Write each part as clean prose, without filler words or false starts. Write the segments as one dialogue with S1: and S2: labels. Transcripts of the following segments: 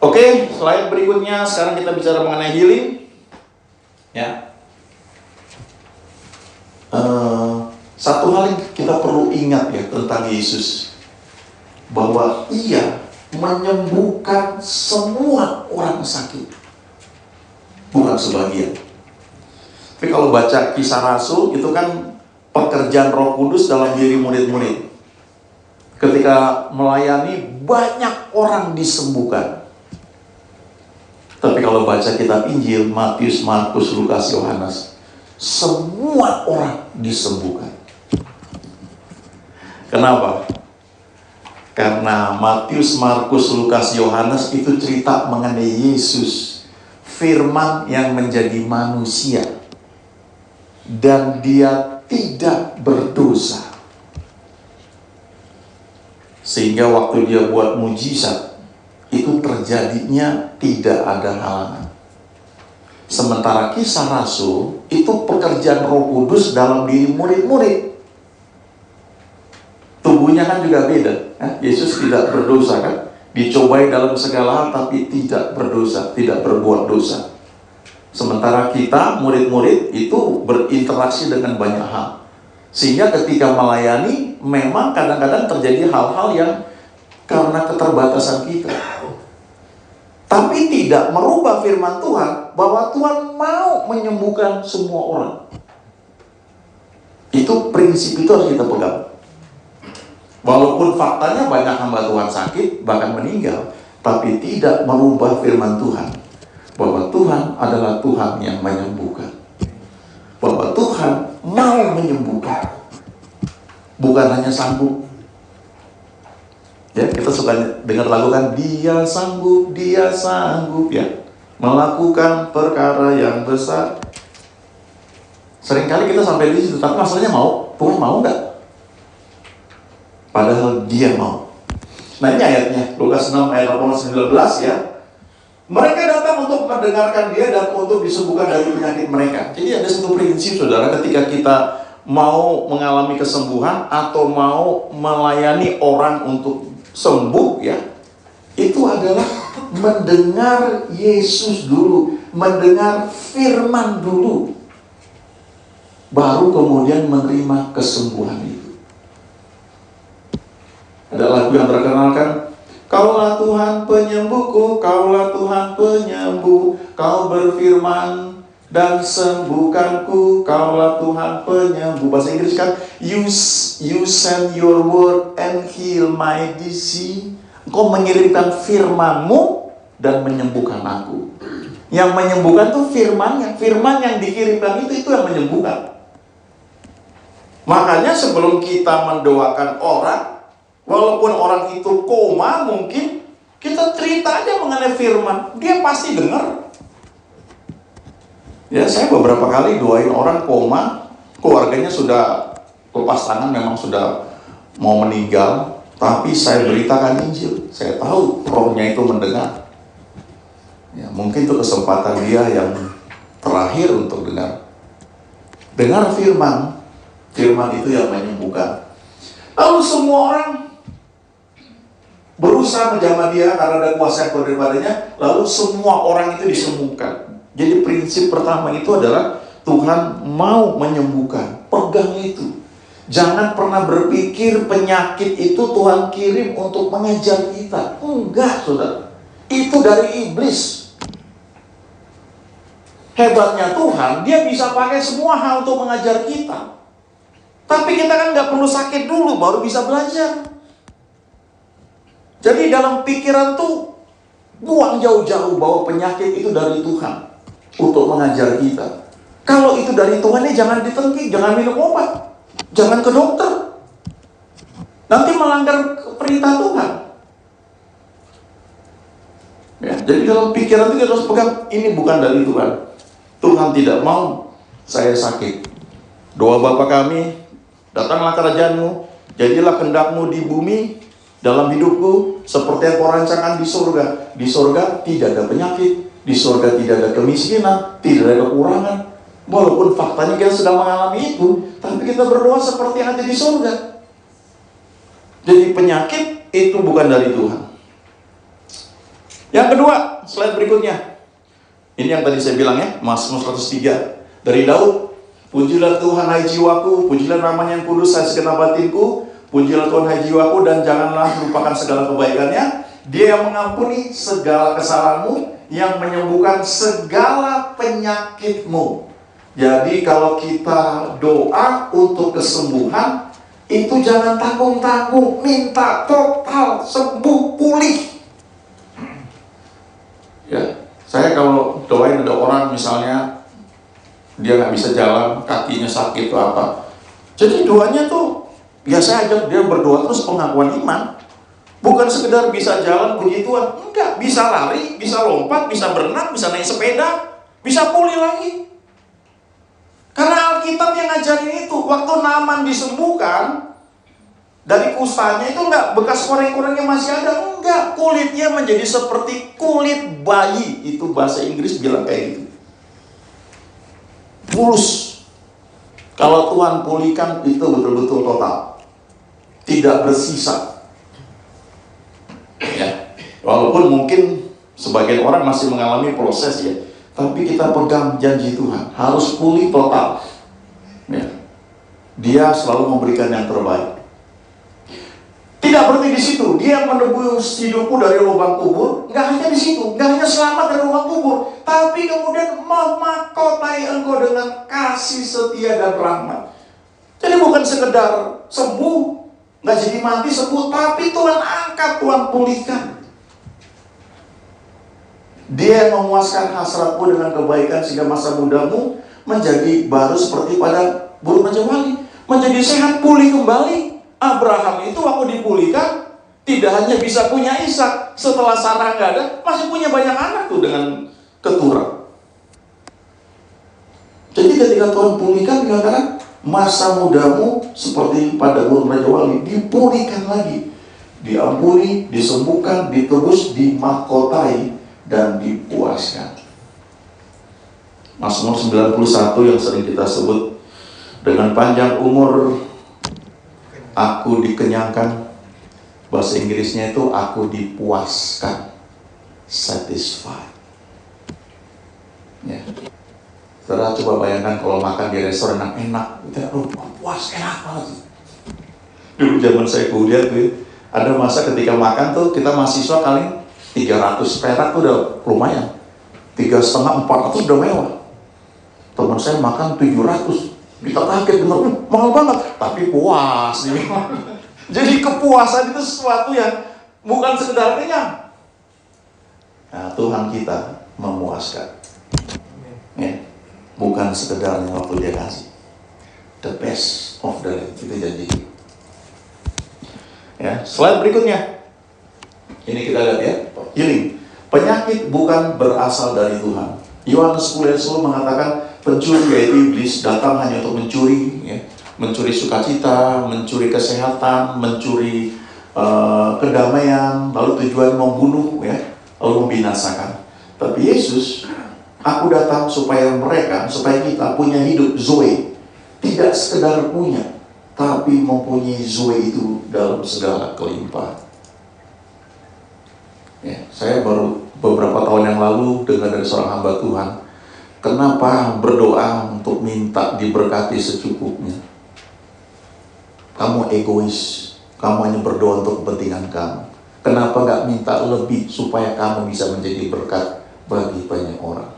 S1: Oke, slide berikutnya. Sekarang kita bicara mengenai healing. Ya. Satu hal yang kita perlu ingat ya tentang Yesus, bahwa Ia menyembuhkan semua orang sakit, bukan sebagian. Tapi kalau baca Kisah Rasul, itu kan pekerjaan Roh Kudus dalam diri murid-murid. Ketika melayani, banyak orang disembuhkan. Tapi kalau baca kitab Injil, Matius, Markus, Lukas, Yohanes, semua orang disembuhkan. Kenapa? Karena Matius, Markus, Lukas, Yohanes itu cerita mengenai Yesus, firman yang menjadi manusia, dan dia tidak berdosa. Sehingga waktu dia buat mujizat, itu terjadinya tidak ada halangan. Sementara Kisah Rasul itu pekerjaan Roh Kudus dalam diri murid-murid. Tubuhnya kan juga beda. Yesus tidak berdosa kan? Dicobai dalam segala hal tapi tidak berdosa, tidak berbuat dosa. Sementara kita, murid-murid, itu berinteraksi dengan banyak hal. Sehingga ketika melayani, memang kadang-kadang terjadi hal-hal yang karena keterbatasan kita. Tapi tidak merubah firman Tuhan, bahwa Tuhan mau menyembuhkan semua orang. Itu prinsip itu harus kita pegang. Walaupun faktanya banyak hamba Tuhan sakit, bahkan meninggal, tapi tidak merubah firman Tuhan, bahwa Tuhan adalah Tuhan yang menyembuhkan. Bahwa Tuhan mau menyembuhkan, bukan hanya sanggup. Ya, kita suka dengar lagu kan, dia sanggup ya, melakukan perkara yang besar. Seringkali kita sampai di situ, tapi masalahnya Tuhan mau nggak? Padahal dia mau. Nah ini ayatnya, Lukas 6 ayat 18-19 ya. Mereka datang untuk mendengarkan dia dan untuk disembuhkan dari penyakit mereka. Jadi ada satu prinsip saudara, ketika kita mau mengalami kesembuhan atau mau melayani orang untuk sembuh ya, itu adalah mendengar Yesus dulu, mendengar firman dulu, baru kemudian menerima kesembuhan itu. Ada lagu yang terkenal kan, Kaulah Tuhan penyembuhku, Kaulah Tuhan penyembuh, Kau berfirman dan sembuhkanku, Kaulah Tuhan penyembuh. Bahasa Inggris kan, You send your word and heal my disease. Engkau mengirimkan firman-Mu dan menyembuhkan aku. Yang menyembuhkan itu firman-Nya. Firman yang dikirimkan itu yang menyembuhkan. Makanya sebelum kita mendoakan orang, walaupun orang itu koma, mungkin kita cerita aja mengenai firman, dia pasti dengar. Ya, saya beberapa kali doain orang koma, keluarganya sudah lepas tangan, memang sudah mau meninggal, tapi saya beritakan Injil. Saya tahu rohnya itu mendengar. Ya, mungkin itu kesempatan dia yang terakhir untuk dengar. Dengar firman, firman itu yang menyembuhkan. Lalu semua orang berusaha menjamah dia karena ada kuasa yang daripadanya, lalu semua orang itu disembuhkan. Jadi prinsip pertama itu adalah Tuhan mau menyembuhkan. Pegang itu. Jangan pernah berpikir penyakit itu Tuhan kirim untuk mengajar kita. Enggak, saudara. Itu dari iblis. Hebatnya Tuhan, dia bisa pakai semua hal untuk mengajar kita. Tapi kita kan nggak perlu sakit dulu baru bisa belajar. Jadi dalam pikiran tuh buang jauh-jauh bahwa penyakit itu dari Tuhan untuk mengajar kita. Kalau itu dari Tuhan, jangan ditengking, jangan minum obat, jangan ke dokter. Nanti melanggar perintah Tuhan. Ya, jadi dalam pikiran itu kita harus pegang, ini bukan dari Tuhan. Tuhan tidak mau saya sakit. Doa Bapa kami, datanglah kerajaan-Mu, jadilah kehendak-Mu di bumi, dalam hidupku, seperti yang Kau rancangkan di surga. Di surga tidak ada penyakit, di surga tidak ada kemiskinan, tidak ada kekurangan. Walaupun faktanya kita sedang mengalami itu, tapi kita berdoa seperti yang ada di surga. Jadi penyakit itu bukan dari Tuhan. Yang kedua, slide berikutnya. Ini yang tadi saya bilang ya, Mazmur 103 dari Daud. Pujilah Tuhan hai jiwaku, pujilah namanya yang kudus hai segenap batinku. Pujilah Tuhan hai jiwaku dan janganlah lupakan segala kebaikannya. Dia yang mengampuni segala kesalahanmu, yang menyembuhkan segala penyakitmu. Jadi kalau kita doa untuk kesembuhan, itu jangan tanggung-tanggung, minta total sembuh pulih. Ya, saya kalau doain ada orang misalnya dia nggak bisa jalan, kakinya sakit atau apa, jadi doanya tuh biasa aja, dia berdoa terus pengakuan iman, bukan sekedar bisa jalan puji Tuhan, enggak, bisa lari, bisa lompat, bisa berenang, bisa naik sepeda, bisa pulih lagi. Karena Alkitab yang ngajarin itu. Waktu Naaman disembuhkan dari kustanya itu enggak, bekas koreng-korengnya masih ada, enggak, kulitnya menjadi seperti kulit bayi. Itu bahasa Inggris bilang kayak gitu, mulus. Kalau Tuhan pulihkan itu betul-betul total, tidak bersisa. Ya, walaupun mungkin sebagian orang masih mengalami proses ya, tapi kita pegang janji Tuhan, harus pulih total. Ya. Dia selalu memberikan yang terbaik. Tidak berhenti di situ, dia menebus hidupku dari lubang kubur. Nggak hanya di situ, nggak hanya selamat dari lubang kubur, tapi kemudian memahkotai engkau dengan kasih setia dan rahmat. Jadi bukan sekedar sembuh, nggak jadi mati sembuh, tapi Tuhan angkat, Tuhan pulihkan. Dia yang memuaskan hasratmu dengan kebaikan sehingga masa mudamu menjadi baru seperti pada burung majawali, menjadi sehat pulih kembali. Abraham itu waktu dipulihkan tidak hanya bisa punya Ishak, setelah Sarah nggak ada masih punya banyak anak tuh dengan keturunan. Jadi ketika Tuhan pulihkan, dikatakan masa mudamu seperti pada burung majawali, dipulihkan lagi, diampuni, disembuhkan, ditebus, dimahkotai dan dipuaskan. Mazmur 91 yang sering kita sebut, dengan panjang umur aku dikenyangkan. Bahasa Inggrisnya itu aku dipuaskan, satisfied. Ya. Saudara coba bayangkan kalau makan di restoran yang enak, kita puas, enak banget. Dulu zaman saya kuliah tuh, ada masa ketika makan tuh kita mahasiswa kali 300 perak tuh udah lumayan, 3,5, 400 udah mewah. Teman saya makan 700, kita kaget bener, mahal banget, tapi puas nih. Jadi kepuasan itu sesuatu yang bukan sekedar kenyang. Nah, Tuhan kita memuaskan, ya, bukan sekedarnya waktu dia kasih. The best of the land, itu janji. Ya, slide berikutnya. Ini kita lihat ya, healing. Penyakit bukan berasal dari Tuhan. Yohanes 10:10 mengatakan pencuri yaitu iblis datang hanya untuk mencuri, ya, mencuri sukacita, mencuri kesehatan, mencuri kedamaian, lalu tujuan membunuh, ya, lalu membinasakan. Tapi Yesus, aku datang supaya kita punya hidup zoe, tidak sekedar punya, tapi mempunyai zoe itu dalam segala kelimpahan. Ya, saya baru beberapa tahun yang lalu dengar dari seorang hamba Tuhan, kenapa berdoa untuk minta diberkati secukupnya? Kamu egois, kamu hanya berdoa untuk kepentingan kamu. Kenapa nggak minta lebih supaya kamu bisa menjadi berkat bagi banyak orang?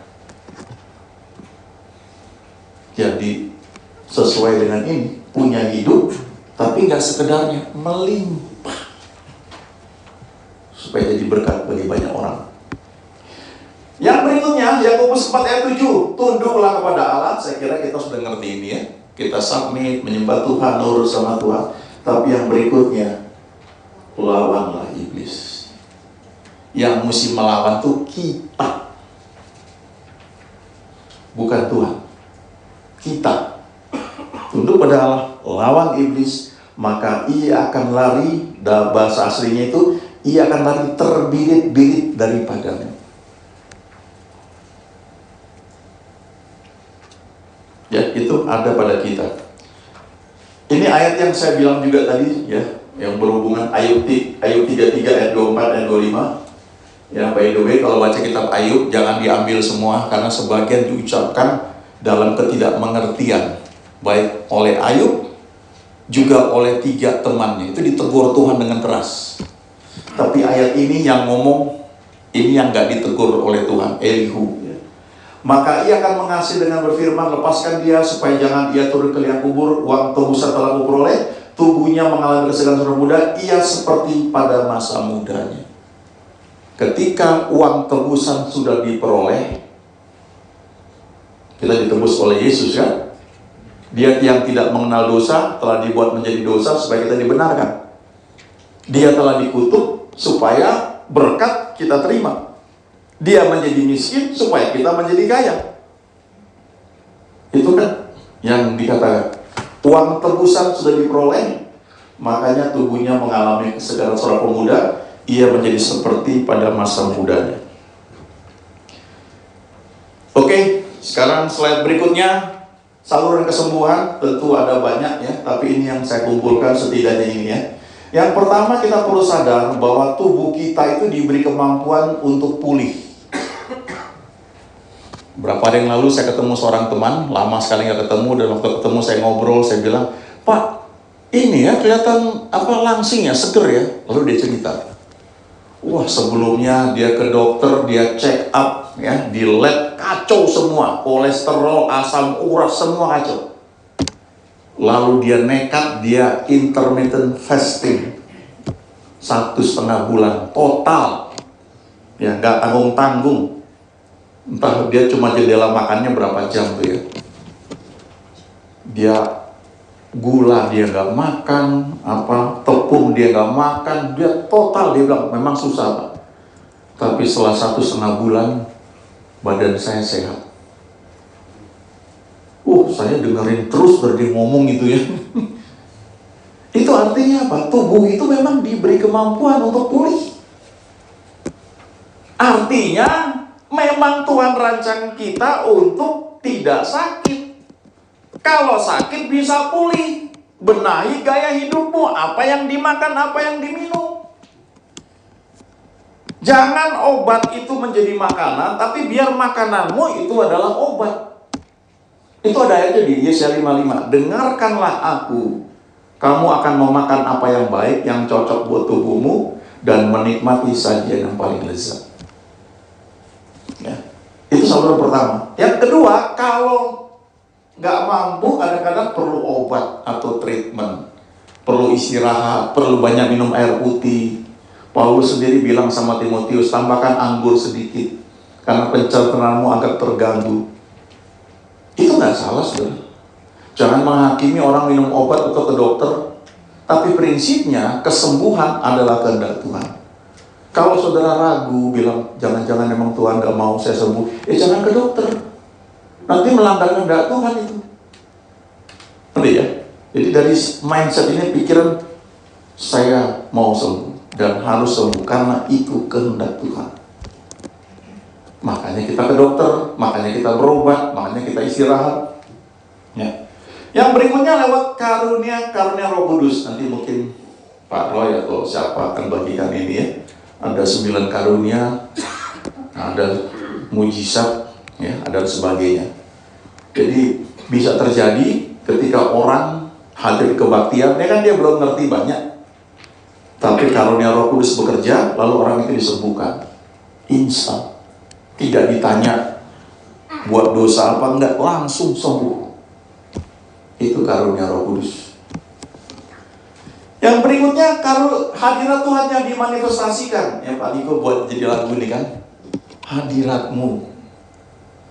S1: Jadi sesuai dengan ini, punya hidup, tapi nggak sekedarnya, melimpah supaya jadi berkat bagi banyak orang. Yang berikutnya, Yakobus 4 ayat 7, tunduklah kepada Allah. Saya kira kita sudah ngerti ini ya. Kita submit, menyembah Tuhan, nurut sama Tuhan. Tapi yang berikutnya, lawanlah iblis. Yang mesti melawan tuh kita, bukan Tuhan. Kita tunduk pada Allah, lawan iblis, maka ia akan lari. Dalam bahasa aslinya itu, ia akan lari terbirit-birit daripadanya. Ya, itu ada pada kita. Ini ayat yang saya bilang juga tadi, ya, yang berhubungan Ayub 33 ayat 24 dan 25. Ya, by the way, kalau baca kitab Ayub jangan diambil semua karena sebagian diucapkan dalam ketidakmengertian, baik oleh Ayub juga oleh 3 temannya. Itu ditegur Tuhan dengan keras. Tapi ayat ini yang ngomong, ini yang gak ditegur oleh Tuhan, Elihu. Maka ia akan mengasihi dengan berfirman, lepaskan dia supaya jangan ia turun ke liang kubur. Uang tebusan telah kuperoleh, tubuhnya mengalami kesegaran sudah muda, ia seperti pada masa mudanya. Ketika uang tebusan sudah diperoleh, kita ditebus oleh Yesus kan? Dia yang tidak mengenal dosa telah dibuat menjadi dosa supaya kita dibenarkan. Dia telah dikutuk supaya berkat kita terima. Dia menjadi miskin supaya kita menjadi kaya. Itu kan yang dikatakan. Uang tebusan sudah diperoleh, makanya tubuhnya mengalami kesegaran seorang pemuda. Ia menjadi seperti pada masa mudanya. Oke, sekarang slide berikutnya. Saluran kesembuhan tentu ada banyak ya, tapi ini yang saya kumpulkan setidaknya ini ya. Yang pertama, kita perlu sadar bahwa tubuh kita itu diberi kemampuan untuk pulih. Berapa hari yang lalu saya ketemu seorang teman, lama sekali nggak ketemu, dan waktu ketemu saya ngobrol, saya bilang, "Pak, ini ya kelihatan langsing ya, seger ya." Lalu dia cerita, wah sebelumnya dia ke dokter, dia check up ya, di lab kacau semua, kolesterol, asam urat semua kacau. Lalu dia nekat, dia intermittent fasting 1,5 bulan total, ya nggak tanggung-tanggung. Entah dia cuma jendela makannya berapa jam tuh ya. Dia gula dia nggak makan, tepung dia nggak makan, dia total, dia bilang memang susah Pak. Tapi setelah 1,5 bulan badan saya sehat. Saya dengerin terus dari ngomong itu ya. Itu artinya apa? Tubuh itu memang diberi kemampuan untuk pulih. Artinya memang Tuhan rancang kita untuk tidak sakit. Kalau sakit bisa pulih. Benahi gaya hidupmu, apa yang dimakan, apa yang diminum. Jangan obat itu menjadi makanan, tapi biar makananmu itu adalah obat. Itu ada ayatnya di Yesaya 55. Dengarkanlah aku, kamu akan memakan apa yang baik, yang cocok buat tubuhmu, dan menikmati sajian yang paling lezat. Ya. Itu saluran pertama. Yang kedua, kalau nggak mampu, kadang-kadang perlu obat atau treatment, perlu istirahat, perlu banyak minum air putih. Paulus sendiri bilang sama Timotius, tambahkan anggur sedikit, karena pencernaanmu agak terganggu. Itu nggak salah, saudara. Jangan menghakimi orang minum obat atau ke dokter, tapi prinsipnya kesembuhan adalah kehendak Tuhan. Kalau saudara ragu, bilang jangan-jangan memang Tuhan nggak mau saya sembuh, jangan ke dokter. Nanti melanggar kehendak Tuhan itu. Ngerti ya? Jadi dari mindset ini pikiran saya mau sembuh dan harus sembuh karena itu kehendak Tuhan. Makanya kita ke dokter, makanya kita berobat, makanya kita istirahat. Ya. Yang berikutnya lewat karunia Roh Kudus. Nanti mungkin Pak Roy atau siapa akan bagikan ini ya. Ada 9 karunia, ada mujizat, ya, ada sebagainya. Jadi bisa terjadi ketika orang hadir kebaktian, ya kan dia belum ngerti banyak, tapi karunia Roh Kudus bekerja, lalu orang itu disembuhkan instan. Tidak ditanya buat dosa apa enggak, langsung sembuh. Itu karunia Roh Kudus. Yang berikutnya hadirat Tuhan yang dimanifestasikan. Ya Pak Niko buat jadi lagu ini kan. Hadiratmu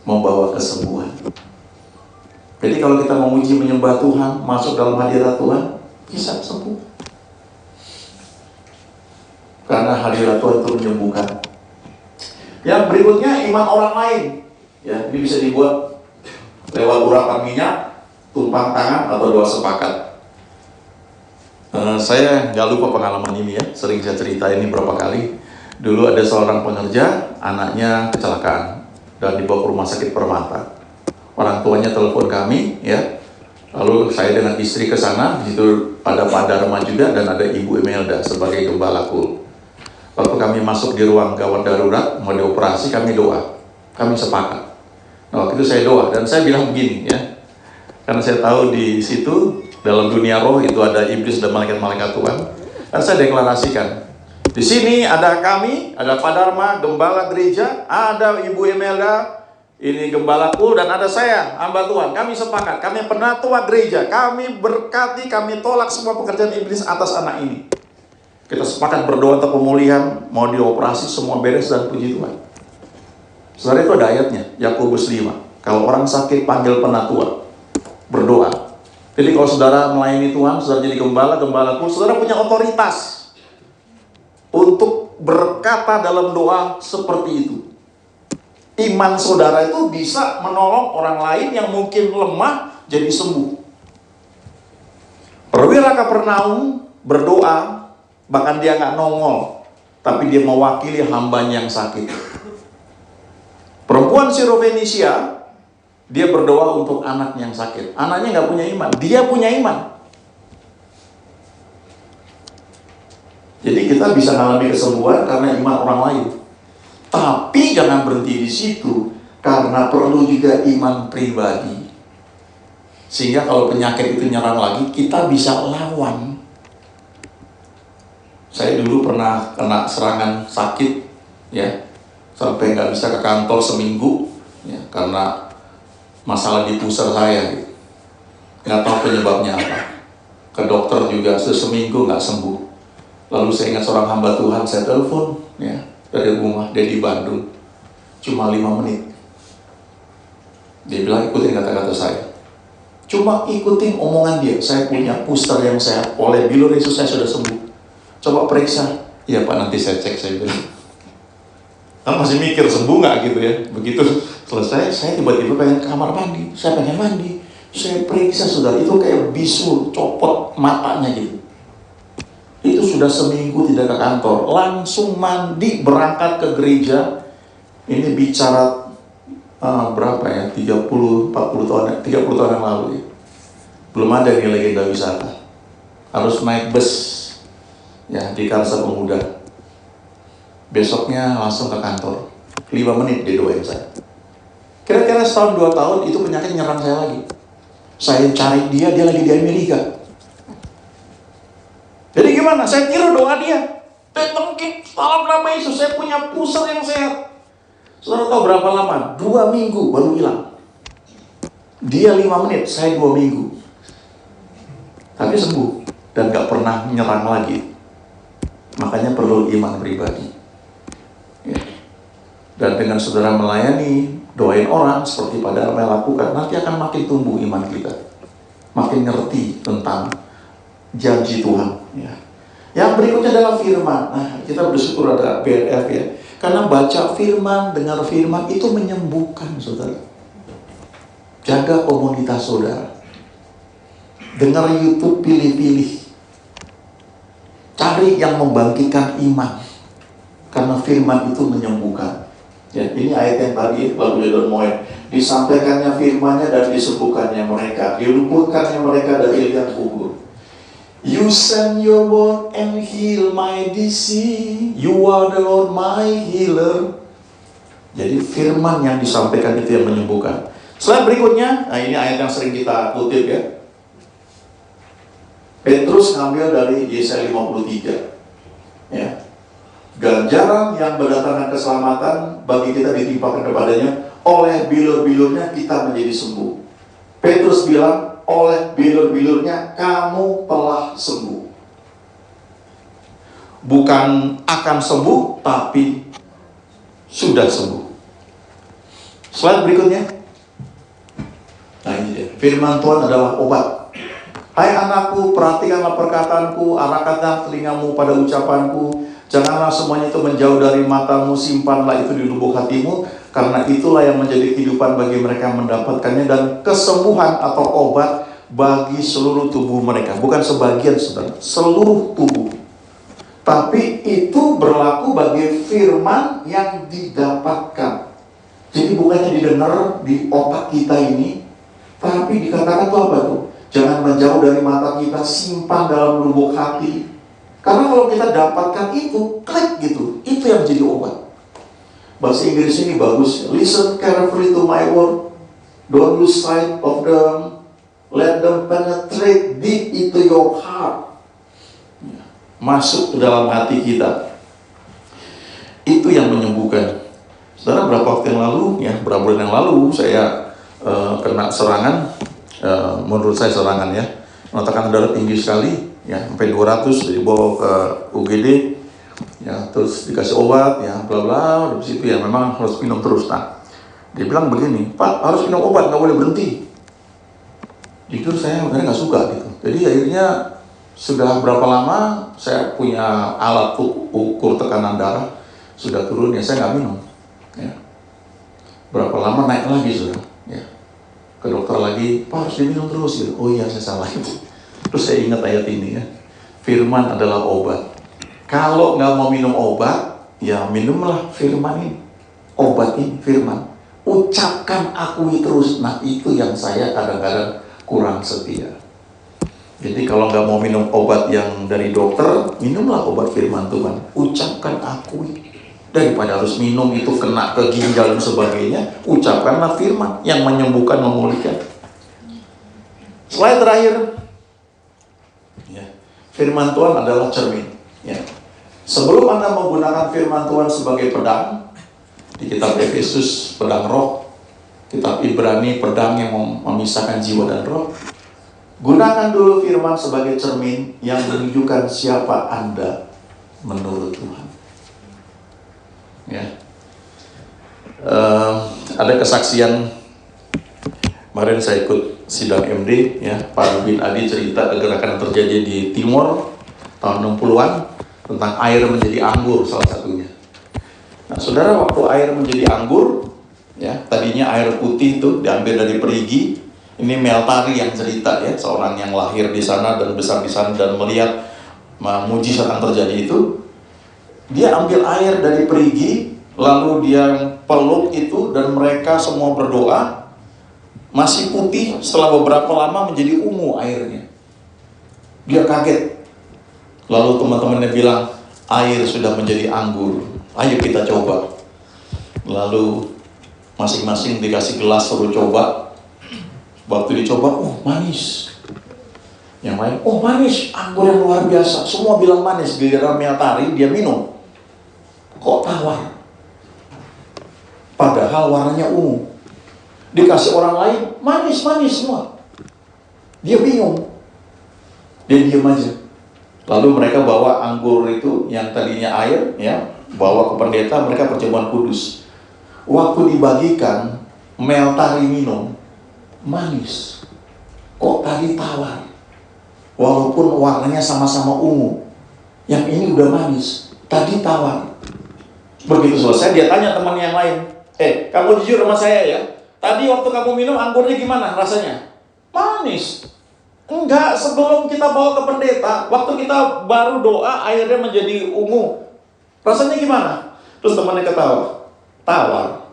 S1: membawa kesembuhan. Jadi kalau kita memuji menyembah Tuhan, masuk dalam hadirat Tuhan, bisa sembuh. Karena hadirat Tuhan itu menyembuhkan. Yang berikutnya iman orang lain. Ya, ini bisa dibuat lewat urapan minyak, tumpang tangan, atau doa sepakat. Saya nggak lupa pengalaman ini ya, sering saya cerita ini berapa kali. Dulu ada seorang pengerja, anaknya kecelakaan dan dibawa ke rumah sakit Permata. Orang tuanya telepon kami, ya. Lalu saya dengan istri ke sana. Di situ ada Pak Dharma juga dan ada Ibu Imelda sebagai gembala kul. Waktu kami masuk di ruang gawat darurat, mau dioperasi, kami doa. Kami sepakat. Nah, waktu itu saya doa, dan saya bilang begini ya. Karena saya tahu di situ, dalam dunia roh itu ada iblis dan malaikat-malaikat Tuhan. Dan saya deklarasikan, di sini ada kami, ada Pak Dharma, gembala gereja, ada Ibu Imelda, ini gembalaku, dan ada saya, hamba Tuhan. Kami sepakat, kami penatua gereja, kami berkati, kami tolak semua pekerjaan iblis atas anak ini. Kita sepakat berdoa untuk pemulihan, mau dioperasi, semua beres dan puji Tuhan. Saudara, itu ada ayatnya, Yakobus 5. Kalau orang sakit, panggil penatua, berdoa. Jadi kalau saudara melayani Tuhan, saudara jadi gembala, gembalaku, saudara punya otoritas untuk berkata dalam doa seperti itu. Iman saudara itu bisa menolong orang lain yang mungkin lemah jadi sembuh. Perwira Kapernaum berdoa, bahkan dia nggak nongol, tapi dia mewakili hambanya yang sakit. Perempuan Sirofenisia, dia berdoa untuk anaknya yang sakit. Anaknya nggak punya iman, dia punya iman. Jadi kita bisa mengalami kesembuhan karena iman orang lain. Tapi jangan berhenti di situ, karena perlu juga iman pribadi. Sehingga kalau penyakit itu nyerang lagi, kita bisa lawan. Saya dulu pernah kena serangan sakit, ya, sampai nggak bisa ke kantor seminggu, ya, karena masalah di pusar saya, gitu. Nggak tahu penyebabnya apa. Ke dokter juga seminggu nggak sembuh. Lalu saya ingat seorang hamba Tuhan, saya telepon, ya, dari rumah dia di Bandung, cuma 5 menit. Dia bilang ikutin kata-kata saya. Cuma ikutin omongan dia. Saya punya puster yang sehat, oleh bilur Yesus saya sudah sembuh. Coba periksa. Iya Pak, nanti saya cek, saya bilang. Kan masih mikir sembuh nggak gitu ya. Begitu selesai, saya tiba-tiba pengen ke kamar mandi. Saya pengen mandi. Saya periksa, saudara, itu kayak bisul, copot matanya gitu. Itu sudah seminggu tidak ke kantor. Langsung mandi, berangkat ke gereja. Ini bicara berapa ya? 30 tahun yang lalu ya. Belum ada nih legenda wisata. Harus naik bus. Ya, di Karsa Pemuda. Besoknya langsung ke kantor. 5 menit dia doain saya. Kira-kira setahun 2 tahun itu penyakit nyerang saya lagi. Saya cari dia lagi di Amerika. Jadi gimana? Saya tiru doa dia. Tetengkin, salam nama Yesus, saya punya pusat yang sehat. Saudara tahu berapa lama? 2 minggu baru hilang. Dia 5 menit, saya 2 minggu. Tapi sembuh dan gak pernah nyerang lagi. Makanya perlu iman pribadi, ya. Dan dengan saudara melayani, doain orang seperti Pak Dharma lakukan, nanti akan makin tumbuh iman kita, makin ngerti tentang janji Tuhan, ya. Yang berikutnya adalah firman. Nah, kita bersyukur ada BRF, ya, karena baca firman, dengar firman itu menyembuhkan, saudara. Jaga komunitas saudara, dengar YouTube pilih-pilih. Cari yang membangkitkan iman, karena firman itu menyembuhkan. Ya, ini ayat yang tadi lagu Don Moen, disampaikannya firmannya dan disembuhkannya mereka, dilumpuhkannya mereka dari liang kubur. You send your word and heal my disease. You are the Lord my healer. Jadi firman yang disampaikan itu yang menyembuhkan. Slide berikutnya, nah ini ayat yang sering kita kutip ya. Petrus ngambil dari Yesaya 53. Ya. Ganjaran yang berdatangkan keselamatan bagi kita ditimpakan kepadanya, oleh bilur-bilurnya kita menjadi sembuh. Petrus bilang, oleh bilur-bilurnya kamu telah sembuh. Bukan akan sembuh, tapi sudah sembuh. Slide berikutnya. Nah ini dia. Firman Tuhan adalah obat. Hai anakku, perhatikanlah perkataanku, arahkanlah telingamu pada ucapanku. Janganlah semuanya itu menjauh dari matamu, simpanlah itu di lubuk hatimu, karena itulah yang menjadi kehidupan bagi mereka yang mendapatkannya, dan kesembuhan atau obat bagi seluruh tubuh mereka. Bukan sebagian, saudara, seluruh tubuh. Tapi itu berlaku bagi firman yang didapatkan. Jadi bukannya didengar di otak kita ini, tapi dikatakan itu apa tuh? Jangan menjauh dari mata kita, simpan dalam lubuk hati, Karena kalau kita dapatkan itu, klik gitu, itu yang jadi obat. Bahasa Inggris ini bagus. Listen carefully to my word. Don't lose sight of them. Let them penetrate deep into your heart. Masuk ke dalam hati kita. Itu yang menyembuhkan. Saudara, berapa waktu yang lalu, berapa bulan yang lalu, saya kena serangan. Menurut saya serangan tekanan darah tinggi sekali, sampai 200, dibawa ke UGD, terus dikasih obat, bla bla. Dari situ memang harus minum terus. Nah, dia bilang begini, Pak, harus minum obat, nggak boleh berhenti. Jujur saya sebenarnya nggak suka gitu. Jadi akhirnya sudah berapa lama saya punya alat ukur tekanan darah, sudah turun, saya nggak minum. Berapa lama naik lagi sudah. Ke dokter lagi, Pak harus diminum terus gitu. Oh iya, saya salah itu. Terus saya ingat ayat ini firman adalah obat. Kalau nggak mau minum obat, minumlah firman ini. Obat ini, firman. Ucapkan, akui terus. Nah, itu yang saya kadang-kadang kurang setia. Jadi kalau nggak mau minum obat yang dari dokter, minumlah obat firman Tuhan. Ucapkan, akui. Daripada harus minum itu kena ke ginjal dan sebagainya, ucapkanlah firman yang menyembuhkan, memulihkan. Slide terakhir. Firman Tuhan adalah cermin. Sebelum Anda menggunakan firman Tuhan sebagai pedang, di kitab Efesus pedang roh, kitab Ibrani pedang yang memisahkan jiwa dan roh, gunakan dulu firman sebagai cermin yang menunjukkan siapa Anda menurut Tuhan. Ada kesaksian kemarin saya ikut sidang MD, Pak Rubin Adi cerita gerakan yang terjadi di Timor tahun 60-an tentang air menjadi anggur salah satunya. Nah, saudara, waktu air menjadi anggur, tadinya air putih itu diambil dari perigi. Ini Meltari yang cerita, seorang yang lahir di sana dan besar di sana dan melihat mujizat yang terjadi itu. Dia ambil air dari perigi, lalu dia peluk itu dan mereka semua berdoa. Masih putih, setelah beberapa lama menjadi ungu airnya. Dia kaget. Lalu teman-temannya bilang, air sudah menjadi anggur, ayo kita coba. Lalu masing-masing dikasih gelas, suruh coba. Waktu dicoba, manis. Yang lain, manis, anggur yang luar biasa. Semua bilang manis, giliran Meltari dia minum. Kok tawar? Padahal warnanya ungu. Dikasih orang lain, manis-manis semua. Dia bingung. Dia diam aja. Lalu mereka bawa anggur itu yang tadinya air, bawa ke pendeta, mereka perjamuan kudus. Waktu dibagikan, Meltari minum, manis. Kok tadi tawar? Walaupun warnanya sama-sama ungu. Yang ini udah manis, tadi tawar. Begitu selesai, dia tanya teman yang lain, kamu jujur sama saya tadi waktu kamu minum anggurnya gimana rasanya? Manis. Enggak, sebelum kita bawa ke pendeta, waktu kita baru doa, airnya menjadi ungu. Rasanya gimana? Terus temannya ketawa. Tawar.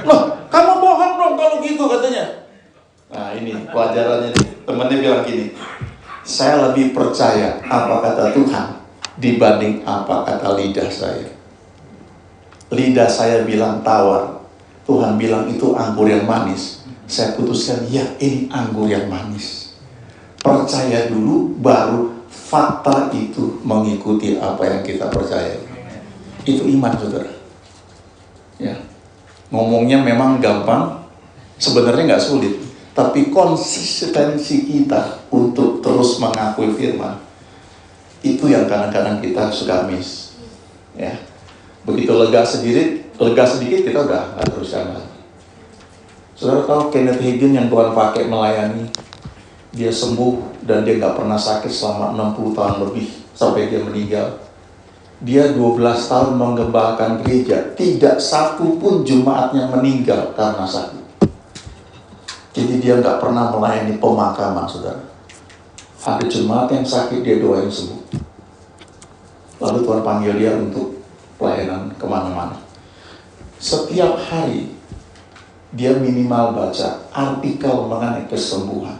S1: Loh, kamu bohong dong kalau gitu katanya. Nah ini pelajarannya. Temannya bilang gini, saya lebih percaya apa kata Tuhan dibanding apa kata lidah saya. Lidah saya bilang tawar, Tuhan bilang itu anggur yang manis. Saya putuskan, ini anggur yang manis. Percaya dulu, baru fakta itu mengikuti apa yang kita percaya. Itu iman, saudara. Ngomongnya memang gampang, sebenarnya nggak sulit. Tapi konsistensi kita untuk terus mengakui firman, itu yang kadang-kadang kita suka miss. Begitu lega sedikit kita udah nggak teruskan lagi. Saudara tahu Kenneth Hagin yang Tuhan pakai melayani, dia sembuh dan dia nggak pernah sakit selama 60 tahun lebih sampai dia meninggal. Dia 12 tahun mengembangkan gereja, tidak satu pun jemaatnya meninggal karena sakit. Jadi dia nggak pernah melayani pemakaman, saudara. Ada jemaat yang sakit, dia doain sembuh. Lalu Tuhan panggil dia untuk pelayanan kemana-mana. Setiap hari dia minimal baca artikel mengenai kesembuhan.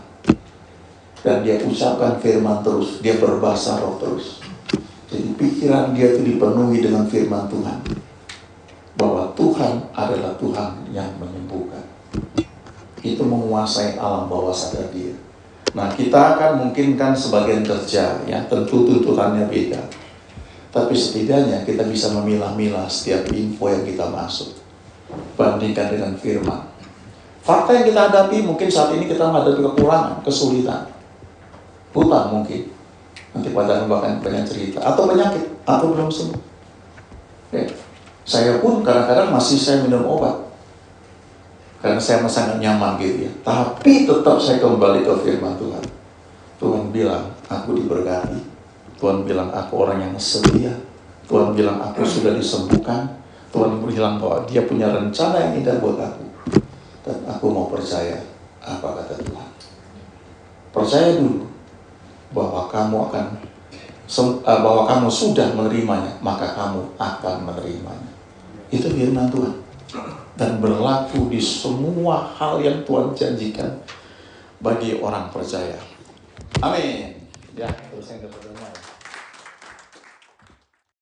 S1: Dan dia ucapkan firman terus, dia berbahasa roh terus. Jadi pikiran dia itu dipenuhi dengan firman Tuhan, bahwa Tuhan adalah Tuhan yang menyembuhkan. Itu menguasai alam bawah sadar dia. Nah, kita akan mungkin kan sebagian kerja, ya tentu tuntutannya beda. Tapi setidaknya kita bisa memilah-milah setiap info yang kita masuk, bandingkan dengan firman. Fakta yang kita hadapi mungkin saat ini kita menghadapi kekurangan, kesulitan, hutang mungkin. Nanti pada bahkan banyak cerita, atau penyakit, atau belum sembuh. Ya. Saya pun kadang-kadang masih saya minum obat, karena saya sangat nyaman gitu ya. Tapi tetap saya kembali ke firman Tuhan. Tuhan bilang, aku diberkati. Tuhan bilang, aku orang yang setia. Tuhan bilang, aku sudah disembuhkan. Tuhan bilang bahwa dia punya rencana yang indah buat aku. Dan aku mau percaya apa kata Tuhan. Percaya dulu bahwa kamu sudah menerimanya, maka kamu akan menerimanya. Itu firman Tuhan. Dan berlaku di semua hal yang Tuhan janjikan bagi orang percaya. Amin. Ya, terus yang kedua.